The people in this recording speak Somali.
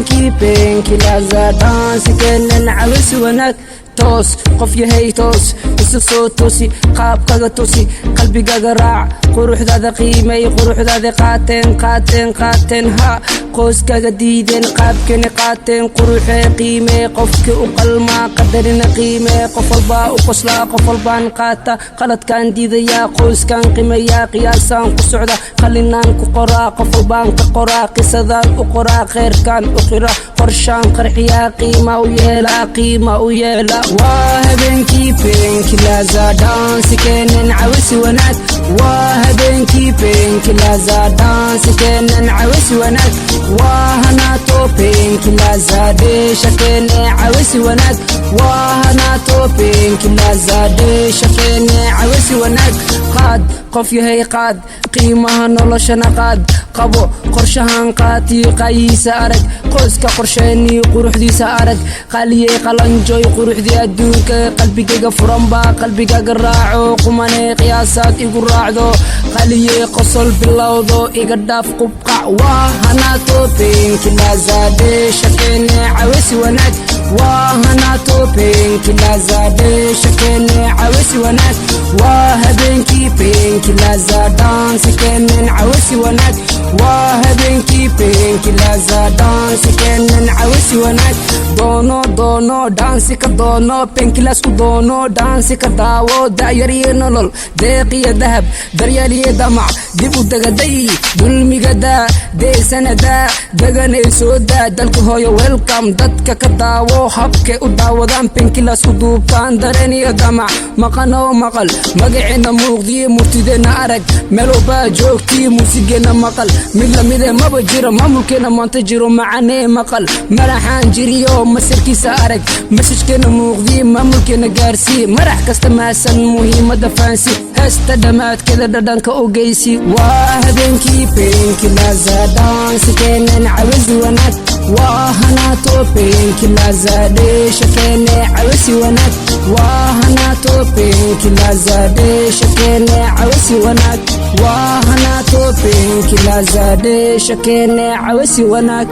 habeenkii painkillers dance keenan cawis wanaag toos qof yahay toos isu soo toosi qaabkaga toosi qalbigaga raac quruxdaada qiimay quruxdaada qaateen ha qoyskaga diideen qaabkeena qaateen quruxee qiimee qofkii u qalmaa qadarina qiimee qof walbaa u qoslaa qof walbaan qaata qaladkaan diidayaa qoyskaan qiimayaa qiyaasaan ku socda qalinaan ku qoraa qof walbaan ka qoraa qisadaan u qoraa kheyrkaan u qira qorshaan qarxiyaa qiima u yeela waa habeenkii painkillers dance keenan cawis wanaag waa habeenkii painkillers dance keenan cawis wanaag waa hanaato painkillers deesha keene cawis wanaag waa hanaato painkillers deesha keene cawis wanaag qaad qof yahay qaad qiimaha noloshana qaad qabo qorshahan qaati qayiisa arag qoyska qorsheeni quruxdiisa arag qaliyay qalanjoy quruxdii adduunka qalbigayga furanba qalbigaga raaco qumane qiyaasaad igu raacdo qaliyay qosol bilowdo iga dhaaf qubqac waa hanaato painkillers deesha keene cawis wanaag waa hanaato painkillers deesha keene cawis wanaag waa habeenkii painkillers dance keenan cawis wanaag waa habeenkii painkillers dance keenan cawis wanaag doono dance ka doono painkillers ku doono dance ka daawo da'yar iyo nolol deeq iyo dahab daryeel iyo damac dib u dagaday dulmiga daa deesanada daganay soo daa dalka hooyo welcome dadka ka daawo habkay u daawadaan painkillers ku duubtaan dareen iyo damac maqano maqal magaceena muuqdiyo murtideena arag melobaa joogtii muusigeena maqal mid lamide maba jiro maamulkeena maanta jiro macanee maqal maraxaan jiriyo masirkiisa arag masajkeena muuqdiyo maamulkeena gaarsii marax kasta maasan muhiimada faansi heesta dhammaadkeeda dhadhanka u geysi waa habeenkii painkillers dance keenan cawis wanaag waa hanaato painkillers deesha keene cawis wanaag waa hanaato painkillers deesha keene cawis wanaag waa hanaato painkillers deesha keene cawis wanaag